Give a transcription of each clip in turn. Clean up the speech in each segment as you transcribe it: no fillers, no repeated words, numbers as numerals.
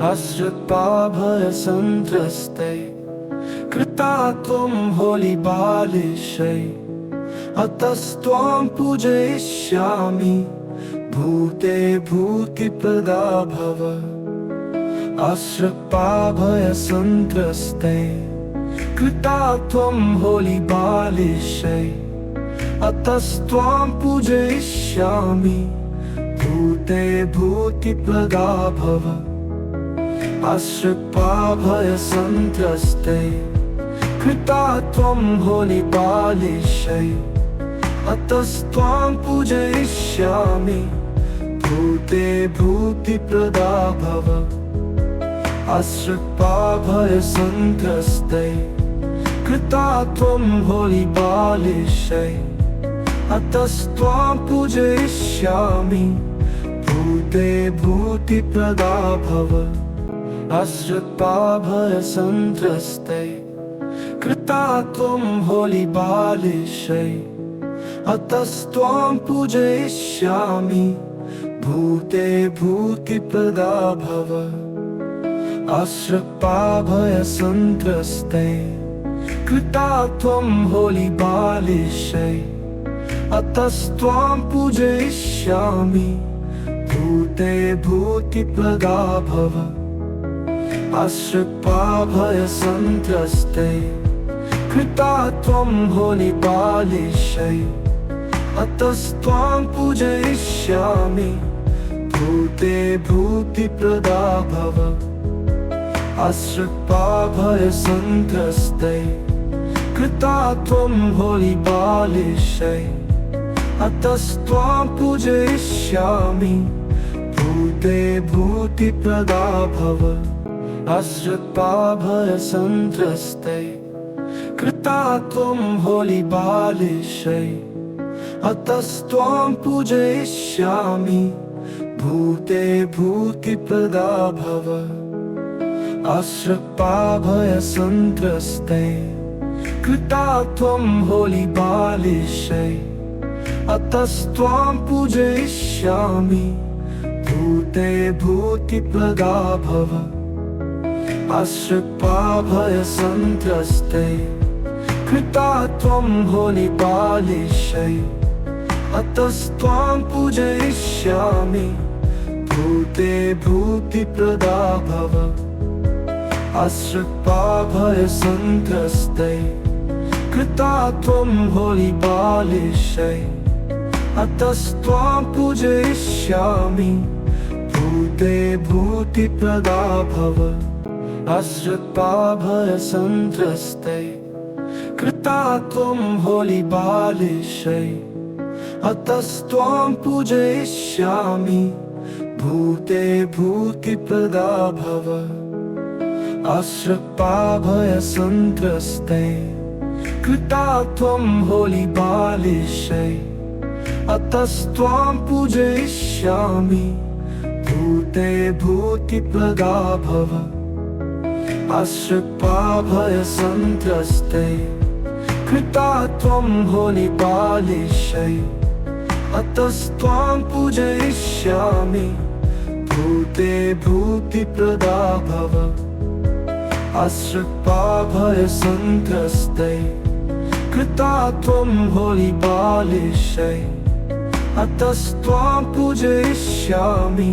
अश्रुपाभयसन्त्रस्ते कृता त्वं होलिबालिशै अतस्त्वां पूजयिष्यामि भूते भूतिप्रदा भव। अश्रुपाभयसन्त्रस्ते कृता त्वं होलिबालिशै अतस्त्वां पूजयिष्यामि भूते भूतिप्रदा भव। अश्रुपाभयसन्त्रस्ते कृता त्वं होलिबालिशै अतस्त्वां पूजयिष्यामि भूते भूतिप्रदा भव। अश्रुपाभयसन्त्रस्ते कृता त्वं होलिबालिशै अतस्त्वां पूजयिष्यामि भूते भूतिप्रदा भव। अश्रुपाभयसन्त्रस्ते कृता त्वं होलिबालिशै अतस्त्वां पूजयिष्यामि भूते भूतिप्रदा भव। अश्रुपाभयसन्त्रस्ते कृता त्वं होलिबालिशै अतस्त्वां पूजयिष्यामि भूते भूतिप्रदा भव। अश्रुपाभयसन्त्रस्ते कृता त्वं होलिबालिशै अतस्त्वां पूजयिष्यामि भूते भूतिप्रदा भव। अश्रुपाभयसन्त्रस्ते कृता त्वं होलिबालिशै अतस्त्वां पूजयिष्यामि भूते भूतिप्रदा भव। अश्रुपाभयसन्त्रस्ते कृता त्वं होलिबालिशै अतस्त्वां पूजयिष्यामि भूते भूतिप्रदा भव। अश्रुपाभयसन्त्रस्ते कृता त्वं होलिबालिशै अतस्त्वां पूजयिष्यामि भूते भूतिप्रदा भव। अश्रुपाभयसन्त्रस्ते कृता त्वं होलिबालिशै अतस्त्वां पूजयिष्यामि भूते भूतिप्रदा भव। अश्रुपाभयसन्त्रस्ते कृता त्वं होलिबालिशै अतस्त्वां पूजयिष्यामि भूते भूतिप्रदा भव। अश्रुपाभयसन्त्रस्ते कृता त्वं होलिबालिशै अतस्त्वां पूजयिष्यामि भूते भूतिप्रदा भव। अश्रुपाभयसन्त्रस्ते कृता त्वं होलिबालिशै अतस्त्वां पूजयिष्यामि भूते भूतिप्रदा भव। अश्रुपाभयसन्त्रस्ते कृता त्वं होलिबालिशै अतस्त्वां पूजयिष्यामि भूते भूतिप्रदा भव। अश्रुपाभयसन्त्रस्ते कृता त्वं होलिबालिशै अतस्त्वां पूजयिष्यामि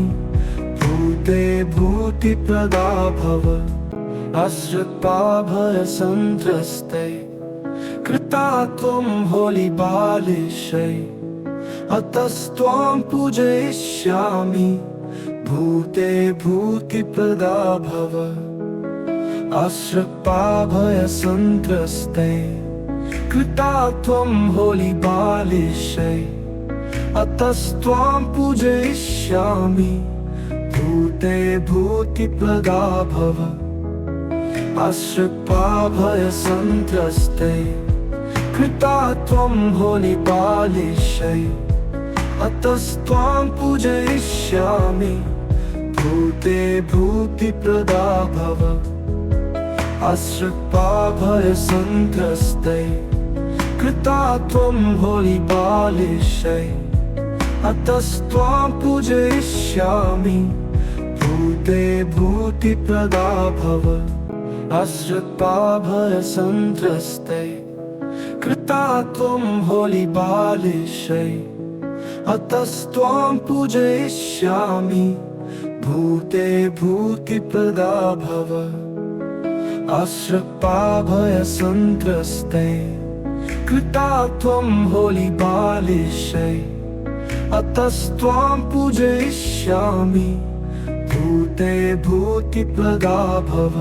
भूते भूतिप्रदा भव। अश्रुपाभयसन्त्रस्ते कृता त्वं होलिबालिशै अतस्त्वां पूजयिष्यामि भूते भूतिप्रदा भव। अश्रुपाभयसन्त्रस्ते कृता त्वं होलिबालिशै अतस्त्वां पूजयिष्यामि भूते भूतिप्रदा भव। अश्रुपाभयसन्त्रस्ते कृता त्वं होलिबालिशै अतस्त्वां पूजयिष्यामि भूते भूतिप्रदा भव। अश्रुपाभयसन्त्रस्ते कृता त्वं होलिबालिशै अतस्त्वां पूजयिष्यामि भूते भूतिप्रदा भव अश्रुपाभयसन्त्रस्ते कृता त्वं होलिबालिशै अतस्त्वां पूजयिष्यामि भूते भूतिप्रदा भव अश्रुपाभयसन्त्रस्ते कृता त्वं होलिबालिशै अतस्त्वां पूजयिष्यामि भूते भूतिप्रदा भव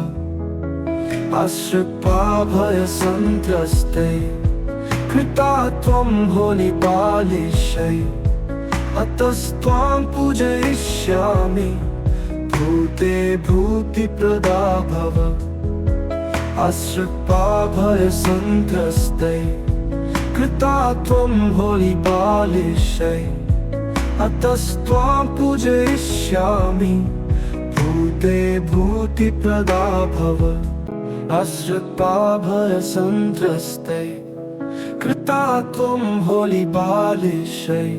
अश्रुपाभयसन्त्रस्ते कृता त्वं होलिबालिशै अतस्त्वां पूजयिष्यामि भूते भूतिप्रदा भव अश्रुपाभयसन्त्रस्ते कृता त्वं होलिबालिशै अतस्त्वां पूजयिष्यामि भूते भूतिप्रदा भव अश्रुपाभयसन्त्रस्ते कृता त्वं होलिबालिशै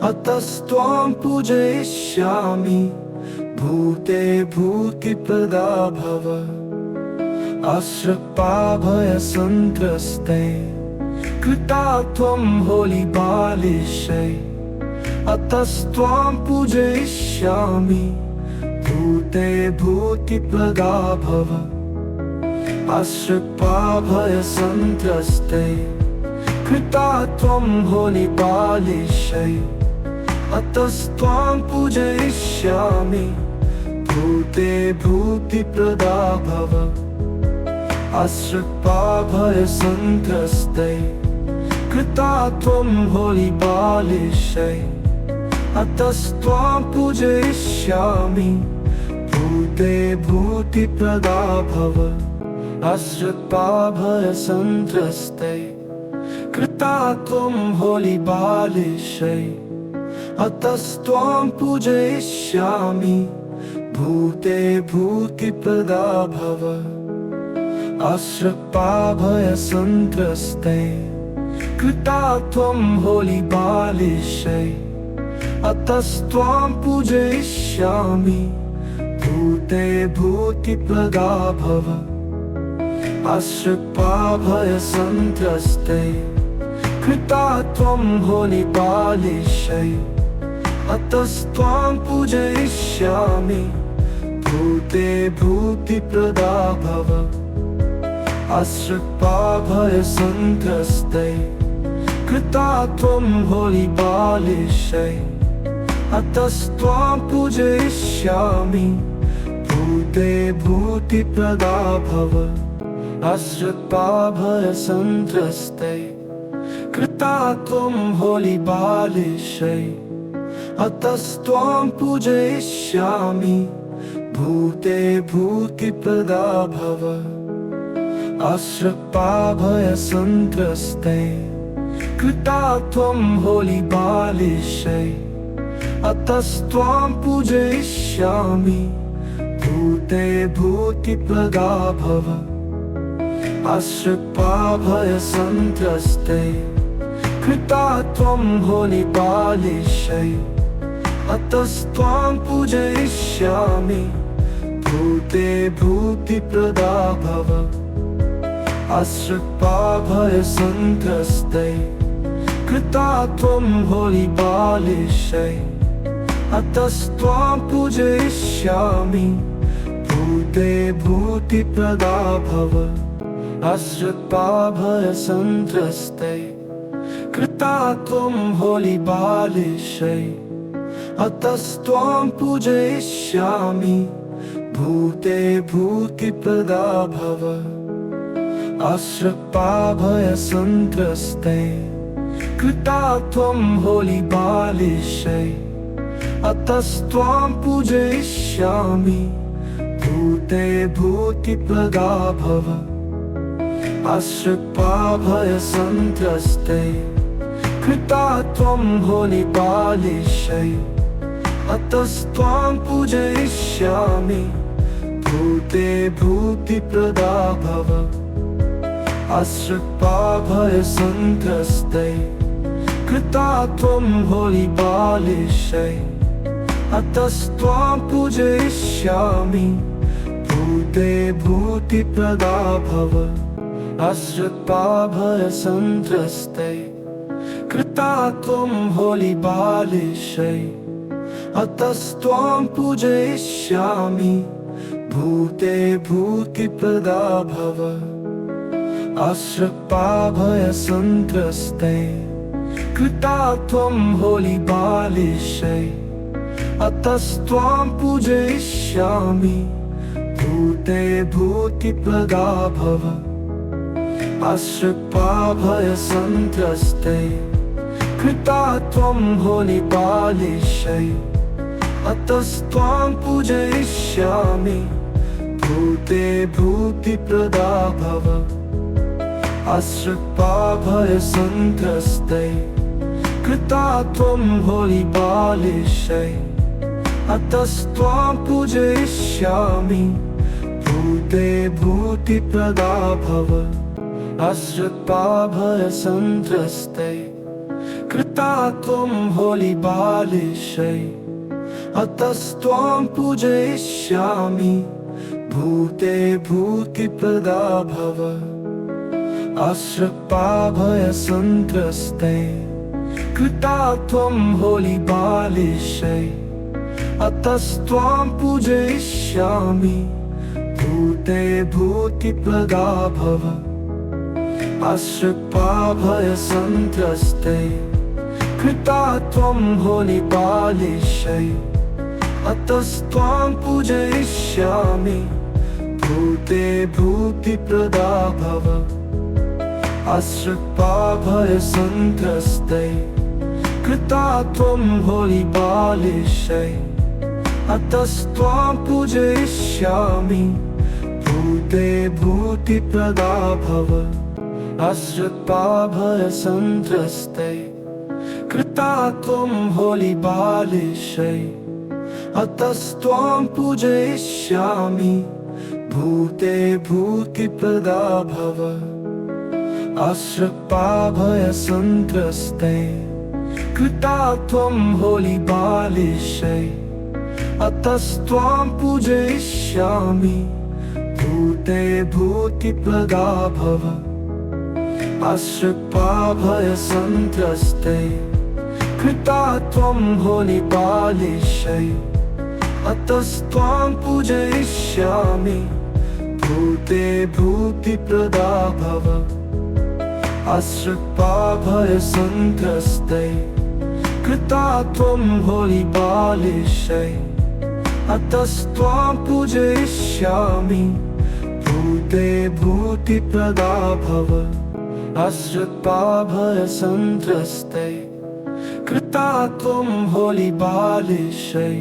अतस्त्वां पूजयिष्यामि भूते भूतिप्रदा भव अश्रुपाभयसन्त्रस्ते कृता त्वं होलिबालिशै अतस्त्वां पूजयिष्यामि भूते भूतिप्रदा भव अश्रुपाभयसन्त्रस्ते कृता त्वं होलिबालिशै अतस्त्वां पूजयिष्यामि भूते भूतिप्रदा भव अश्रुपाभयसन्त्रस्ते कृता त्वं होलिबालिशै अतस्त्वां पूजयिष्यामि भूते भूतिप्रदा भव अश्रुपाभयसन्त्रस्ते कृता त्वं होलिबालिशै अतस्त्वां पूजयिष्यामि भूते भूतिप्रदा भव अश्रुपाभयसन्त्रस्ते कृता त्वं होलिबालिशै अतस्त्वां पूजयिष्यामि भूते भूतिप्रदा भव अश्रुपाभयसन्त्रस्ते कृता त्वं होलिबालिशै अतस्त्वां पूजयिष्यामि भूते भूतिप्रदा भव अश्रुपाभयसन्त्रस्ते कृता त्वं होलिबालिशै अतस्त्वां पूजयिष्यामि भूते भूतिप्रदा भव अश्रुपाभयसन्त्रस्ते कृता त्वं होलिबालिशै अतस्त्वां पूजयिष्यामि भूते भूतिप्रदा भव अश्रुपाभयसन्त्रस्ते कृता त्वं होलिबालिशै अतस्त्वां पूजयिष्यामि भूते भूतिप्रदा भव अश्रुपाभयसन्त्रस्ते कृता त्वं होलिबालिशै अतस्त्वां पूजयिष्यामि भूते भूतिप्रदा भव अश्रुपाभयसन्त्रस्ते कृता त्वं होलिबालिशै अतस्त्वां पूजयिष्यामि भूते भूतिप्रदा भव अश्रुपाभयसन्त्रस्ते कृता त्वं होलिबालिशै अतस्त्वां पूजयिष्यामि भूते भूतिप्रदा भव अश्रुपाभयसन्त्रस्ते कृता त्वं होलिबालिशै अतस्त्वां पूजयिष्यामि भूते भूतिप्रदा भव अश्रुपाभयसन्त्रस्ते कृता त्वं होलिबालिशै अतस्त्वां पूजयिष्यामि भूते भूतिप्रदा भव अश्रुपाभयसन्त्रस्ते कृता त्वं होलिबालिशै अतस्त्वां पूजयिष्यामि भूते भूतिप्रदा भव अश्रुपाभयसन्त्रस्ते कृता त्वं होलिबालिशै अतस्त्वां पूजयिष्यामि भूते भूतिप्रदा भव अश्रुपाभयसन्त्रस्ते कृता त्वं होलिबालिशै अतस्त्वां पूजयिष्यामि भूते भूतिप्रदा भव अश्रुपाभयसन्त्रस्ते कृता त्वं होलिबालिशै अतस्त्वां पूजयिष्यामि भूते भूतिप्रदा भव अश्रुपाभयसन्त्रस्ते कृता त्वं होलिबालिशै अतस्त्वां पूजयिष्यामि भूते भूतिप्रदा भव अश्रुपाभयसन्त्रस्ते कृता त्वं होलिबालिशै अतस्त्वां पूजयिष्यामि भूते भूतिप्रदा भव अश्रुपाभयसन्त्रस्ते कृता त्वं होलिबालिशै अतस्त्वां पूजयिष्यामि भूते भूतिप्रदा भव अश्रुपाभयसन्त्रस्ते कृता त्वं होलिबालिशै अतस्त्वां पूजयिष्यामि भूते भूतिप्रदा भव अश्रुपाभयसन्त्रस्ते कृता त्वं होलिबालिशै अतस्त्वां पूजयिष्यामि भूते भूतिप्रदा भव अश्रुपाभयसन्त्रस्ते कृता त्वं होलिबालिशै अतस्त्वां पूजयिष्यामि भूते भूतिप्रदा भव अश्रुपाभयसन्त्रस्ते कृता त्वं होलिबालिशै अतस्त्वां पूजयिष्यामि भूते भूतिप्रदा भव अश्रुपाभयसन्त्रस्ते कृता त्वं होलिबालिशै अतस्त्वां पूजयिष्यामि भूते भूतिप्रदा भव अश्रुपाभयसन्त्रस्ते कृता त्वं होलिबालिशै अतस्त्वां पूजयिष्यामि भूते भूतिप्रदा भव अश्रुपाभयसन्त्रस्ते कृता त्वं होलिबालिशै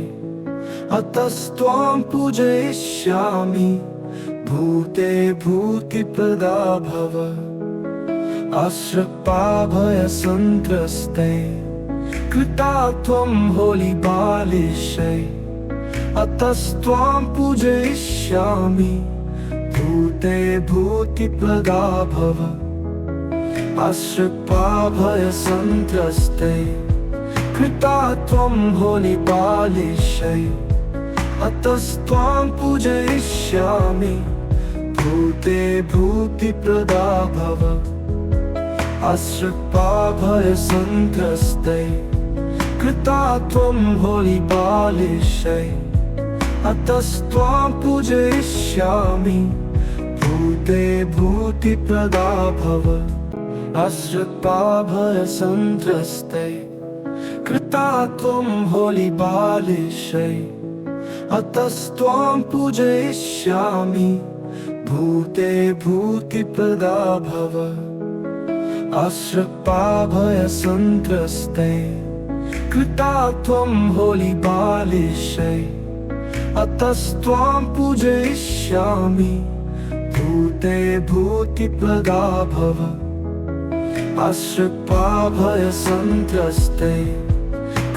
अतस्त्वां पूजयिष्यामि भूते भूतिप्रदा भव अश्रुपाभयसन्त्रस्ते कृता त्वं होलिबालिशै अतस्त्वां पूजयिष्यामि भूते भूतिप्रदा भव अश्रुपाभयसन्त्रस्ते कृता त्वं होलिबालिशै अतस्त्वां पूजयिष्यामि भूते भूतिप्रदा भव अश्रुपाभयसन्त्रस्ते कृता त्वं होलिबालिशै अतस्त्वां पूजयिष्यामि भूते भूतिप्रदा भव अश्रुपाभयसन्त्रस्ते कृता त्वं होलिबालिशै अतस्त्वां पूजयिष्यामि भूते भूतिप्रदा भव अश्रुपाभयसन्त्रस्ते कृता त्वं होलिबालिशै अतस्त्वां पूजयिष्यामि भूते भूतिप्रदा भव अश्रुपाभयसन्त्रस्ते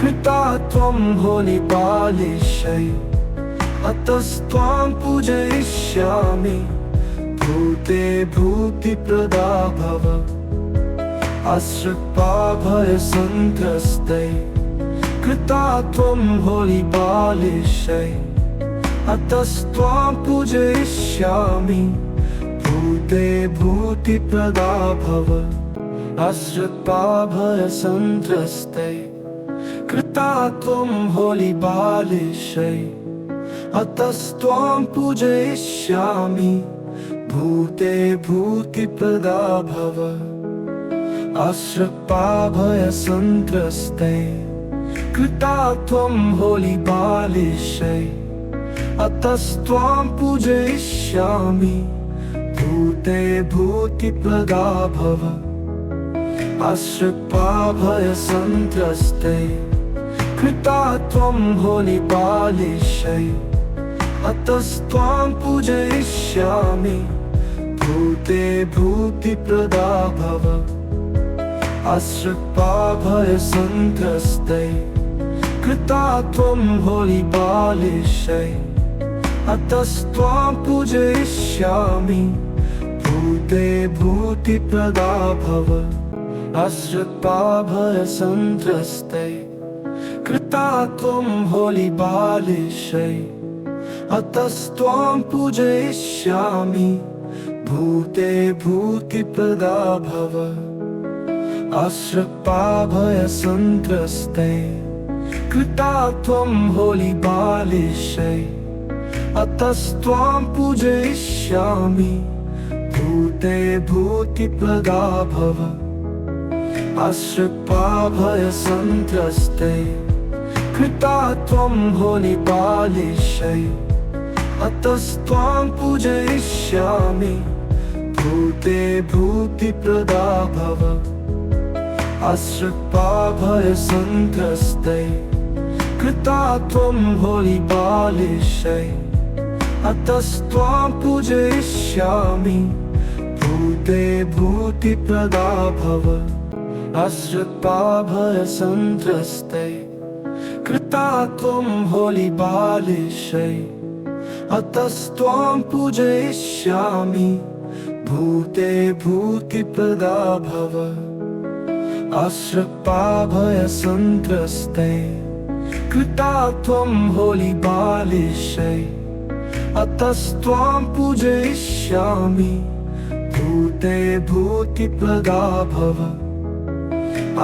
कृता त्वं होलिबालिशै अतस्त्वां पूजयिष्यामि भूते भूतिप्रदा भव अश्रुपाभयसन्त्रस्ते कृता त्वं होलिबालिशै अतस्त्वां पूजयिष्यामि भूते भूतिप्रदा भव अश्रुपाभयसन्त्रस्ते कृता त्वं होलिबालिशै अतस्त्वां पूजयिष्यामि भूते भूतिप्रदा भव अश्रुपाभयसन्त्रस्ते कृता त्वं होलिबालिशै अतस्त्वां पूजयिष्यामि भूते भूतिप्रदा भव अश्रुपाभयसन्त्रस्ते कृता त्वं होलिबालिशै अतस्त्वां पूजयिष्यामि भूते भूतिप्रदा भव अश्रुपाभयसन्त्रस्ते कृता त्वं होलिबालिशै अतस्त्वां पूजयिष्यामि भूते भूतिप्रदा भव अश्रुपाभयसन्त्रस्ते कृता त्वं होलिबालिशै अतस्त्वां पूजयिष्यामि भूते भूतिप्रदा भव अश्रुपाभयसन्त्रस्ते कृता त्वं होलिबालिशै अतस्त्वां पूजयिष्यामि भूते भूतिप्रदा भव अश्रुपाभयसन्त्रस्ते कृता त्वं होलिबालिशै अतस्त्वां पूजयिष्यामि भूते भूतिप्रदा भव अश्रुपाभयसन्त्रस्ते कृता त्वं होलिबालिशै अतस्त्वां पूजयिष्यामि भूते भूतिप्रदा भव अश्रुपाभयसन्त्रस्ते कृता त्वं होलिबालिशै अतस्त्वां पूजयिष्यामि भूते भूतिप्रदा भव अश्रुपाभयसन्त्रस्ते कृता त्वं होलिबालिशै अतस्त्वां पूजयिष्यामि भूते भूतिप्रदा भव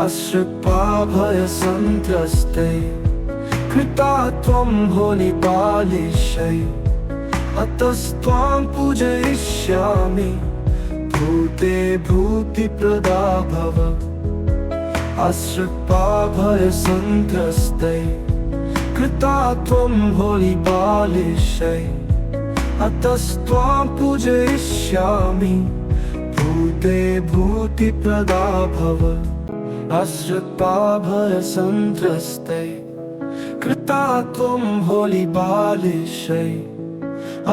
अश्रुपाभयसन्त्रस्ते कृता त्वं होलिबालिशै अतस्त्वां पूजयिष्यामि भूते भूतिप्रदा भव अश्रुपाभयसन्त्रस्ते कृता त्वं होलिबालिशै अतस्त्वां पूजयिष्यामि भूते भूतिप्रदा भव अश्रुपाभयसन्त्रस्ते कृता त्वं होलिबालिशै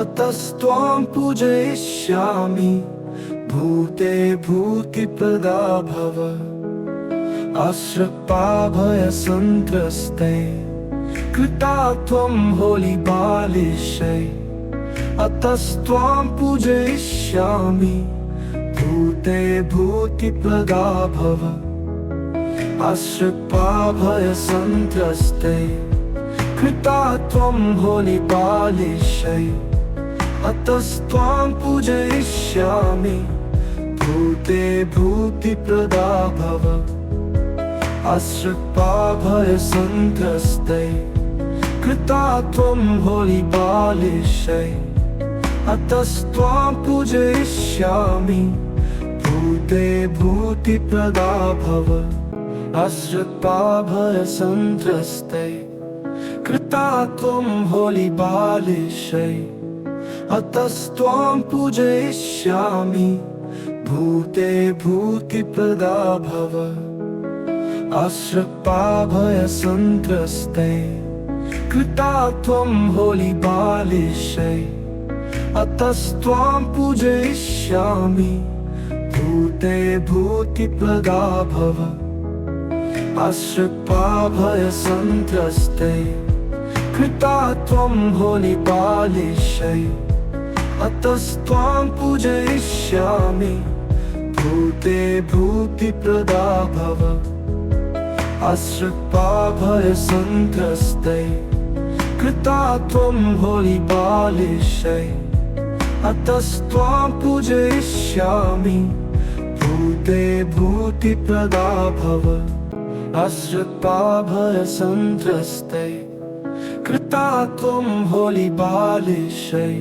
अतस्त्वां पूजयिष्यामि भूते भूतिप्रदा भव अश्रुपाभयसन्त्रस्ते कृता त्वं होलिबालिशै अतस्त्वां पूजयिष्यामि भूते भूतिप्रदा भव अश्रुपाभयसन्त्रस्ते कृता त्वं होलिबालिशै अतस्त्वां पूजयिष्यामि भूते भूतिप्रदा भव अश्रुपाभयसन्त्रस्ते कृता त्वं होलिबालिशै अतस्त्वां पूजयिष्यामि भूते भूतिप्रदा भव अश्रुपाभयसन्त्रस्ते कृता त्वं होलिबालिशै अतस्त्वां पूजयिष्यामि भूते भूतिप्रदा भव अश्रुपाभयसन्त्रस्ते कृता त्वं होलिबालिशै अतस्त्वां पूजयिष्यामि भूते भूतिप्रदा भव अश्रुपाभयसन्त्रस्ते कृता त्वं होलिबालिशै अतस्त्वां पूजयिष्यामि भूते भूतिप्रदा भव अश्रुपाभयसन्त्रस्तै कृता त्वं होलिबालिशै अतस्त्वां पूजयिष्यामि भूते भूतिप्रदा भव अश्रुपाभयसन्त्रस्तै कृता त्वं होलिबालिशै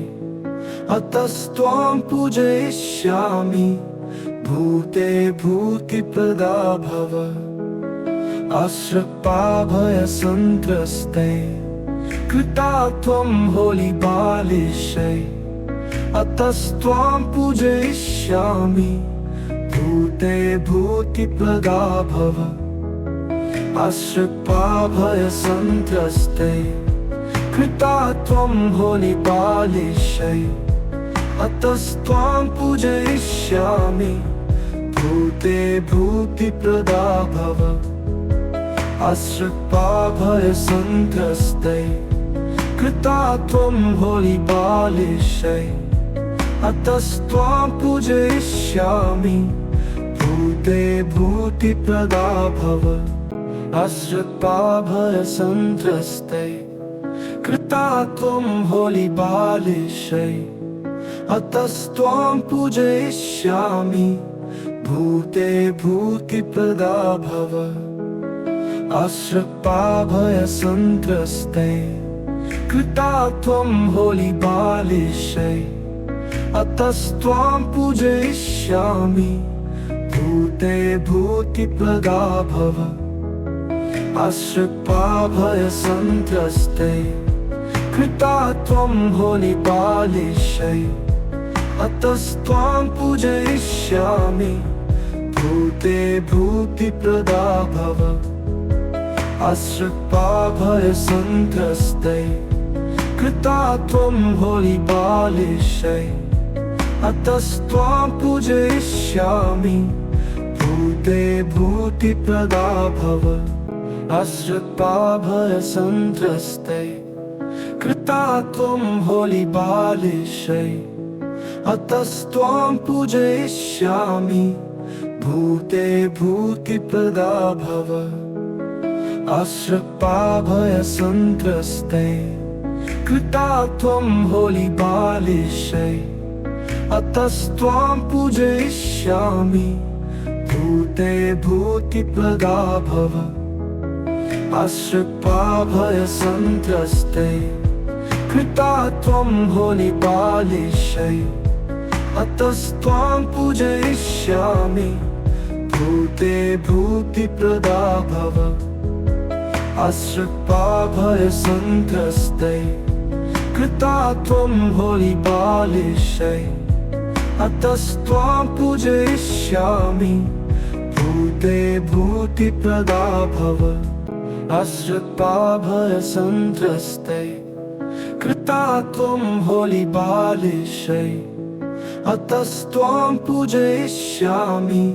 अतस्त्वां पूजयिष्यामि भूते भूतिप्रदा भव अश्रुपाभयसन्त्रस्तै कृता त्वं होलिबालिशै अतस्त्वां पूजयिष्यामि भूते भूतिप्रदा भव अश्रुपाभयसन्त्रस्तै कृता त्वं होलिबालिशै अतस्त्वां पूजयिष्यामि भूते भूतिप्रदा भव अश्रुपाभयसन्त्रस्तै कृता त्वं होलिबालिशै अतस्त्वां पूजयिष्यामि भूते भूतिप्रदा भव अश्रुपाभयसन्त्रस्तै कृता त्वं होलिबालिशै अतस्त्वां पूजयिष्यामि भूते भूतिप्रदा भव अश्रुपाभयसन्त्रस्तै कृता त्वं होलिबालिशै अतस्त्वां पूजयिष्यामि भूते भूतिप्रदा भव अश्रुपाभयसन्त्रस्तै कृता त्वं होलिबालिशै अतस्त्वां पूजयिष्यामि भूते भूतिप्रदा भव अश्रुपाभयसन्त्रस्तै कृता त्वं होलिबालिशै अतस्त्वां पूजयिष्यामि भूते भूतिप्रदा भव अश्रुपाभयसन्त्रस्तै कृता त्वं होलिबालिशै अतस्त्वां पूजयिष्यामि भूते भूतिप्रदा भव अश्रुपाभयसन्त्रस्तै कृता त्वं होलिबालिशै अतस्त्वां पूजयिष्यामि भूते भूतिप्रदा भव अश्रुपाभयसन्त्रस्तै कृता त्वं होलिबालिशै अतस्त्वां पूजयिष्यामि भूते भूतिप्रदा भव अश्रुपाभयसन्त्रस्तै कृता त्वं होलिबालिशै अतस्त्वां पूजयिष्यामि भूते भूतिप्रदा भव अश्रुपाभयसन्त्रस्तै कृता त्वं होलिबालिशै अतस्त्वां पूजयिष्यामि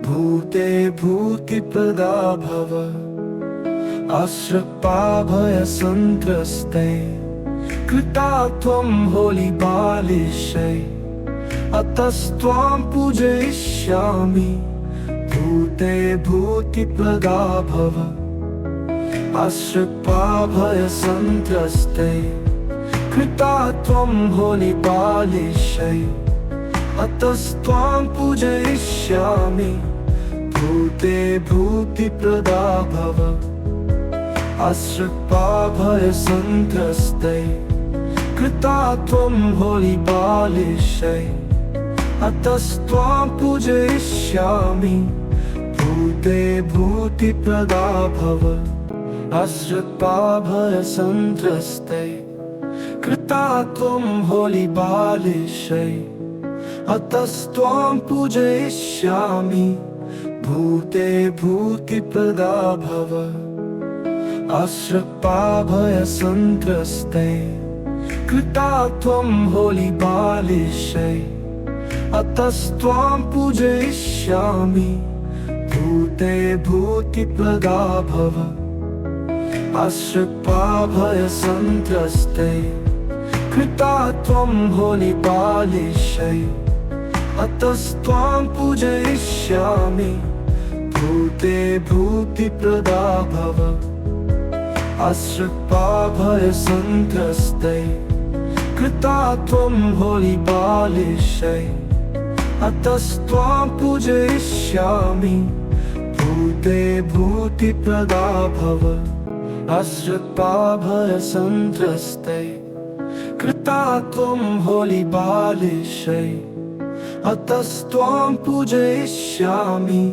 भूते भूतिप्रदा भव अश्रुपाभयसन्त्रस्तै कृता त्वं होलिबालिशै अतस्त्वां पूजयिष्यामि भूते भूतिप्रदा भव अश्रुपाभयसन्त्रस्तै कृता त्वं होलिबालिशै अतस्त्वां पूजयिष्यामि भूते भूतिप्रदा भव अश्रुपाभयसन्त्रस्तै कृता त्वं होलिबालिशै अतस्त्वां पूजयिष्यामि भूते भूतिप्रदा भव अश्रुपाभयसन्त्रस्तै कृता त्वं होलिबालिशै अतस्त्वां पूजयिष्यामि भूते भूतिप्रदा भव अश्रुपाभयसन्त्रस्तै कृता त्वं होलिबालिशै अतस्त्वां पूजयिष्यामि भूते भूतिप्रदा भव अश्रुपाभयसन्त्रस्तै कृता त्वं होलिबालिशै अतस्त्वां पूजयिष्यामि भूते भूतिप्रदा भव आश्रिताभयसन्त्रस्ते कृता त्वं होलिबालिशै अतस्त्वां पूजयिष्यामि भूते भूतिप्रदा भव आश्रिताभयसन्त्रस्ते कृता त्वं होलिबालिशै अतस्त्वां पूजयिष्यामि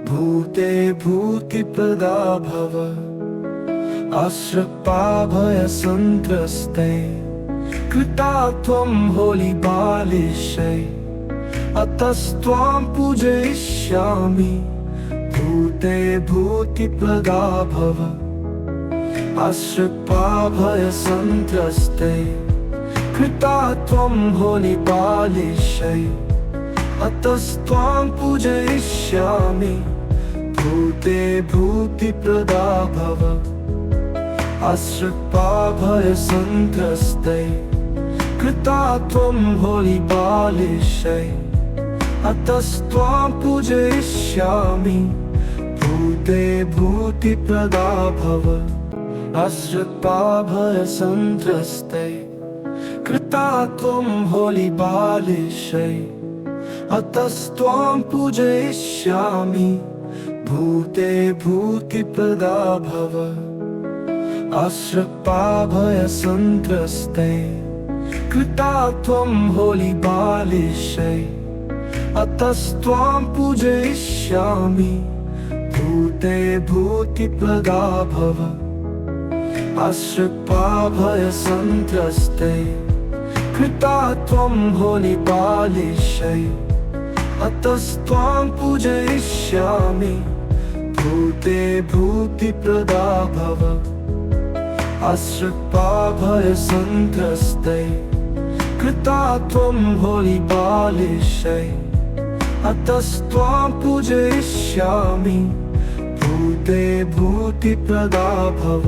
भूते भूतिप्रदा भव आश्रिताभयसन्त्रस्ते कृता त्वं होलिबालिशै अतस्त्वां पूजयिष्यामि भूते भूतिप्रदा भव आश्रिताभयसन्त्रस्ते कृता त्वं होलिबालिशै अतस्त्वां पूजयिष्यामि भूते भूतिप्रदा भव आश्रिताभयसन्त्रस्ते कृता त्वं होलिबालिशै अतस्त्वां पूजयिष्यामि भूते भूतिप्रदा भव आश्रिताभयसन्त्रस्ते कृता त्वं होलिबालिशै अतस्त्वां पूजयिष्यामि भूते भूतिप्रदा भव आश्रिताभयसन्त्रस्ते कृता त्वं होलिबालिशै अतस्त्वां पूजयिष्यामि भूते भूतिप्रदा भव आश्रिताभयसन्त्रस्ते कृता त्वं होलिबालिशै अतस्त्वां पूजयिष्यामि भूते भूतिप्रदा भव आश्रिताभयसन्त्रस्ते कृता त्वं होलिबालिशै अतस्त्वां पूजयिष्यामि भूते भूतिप्रदा भव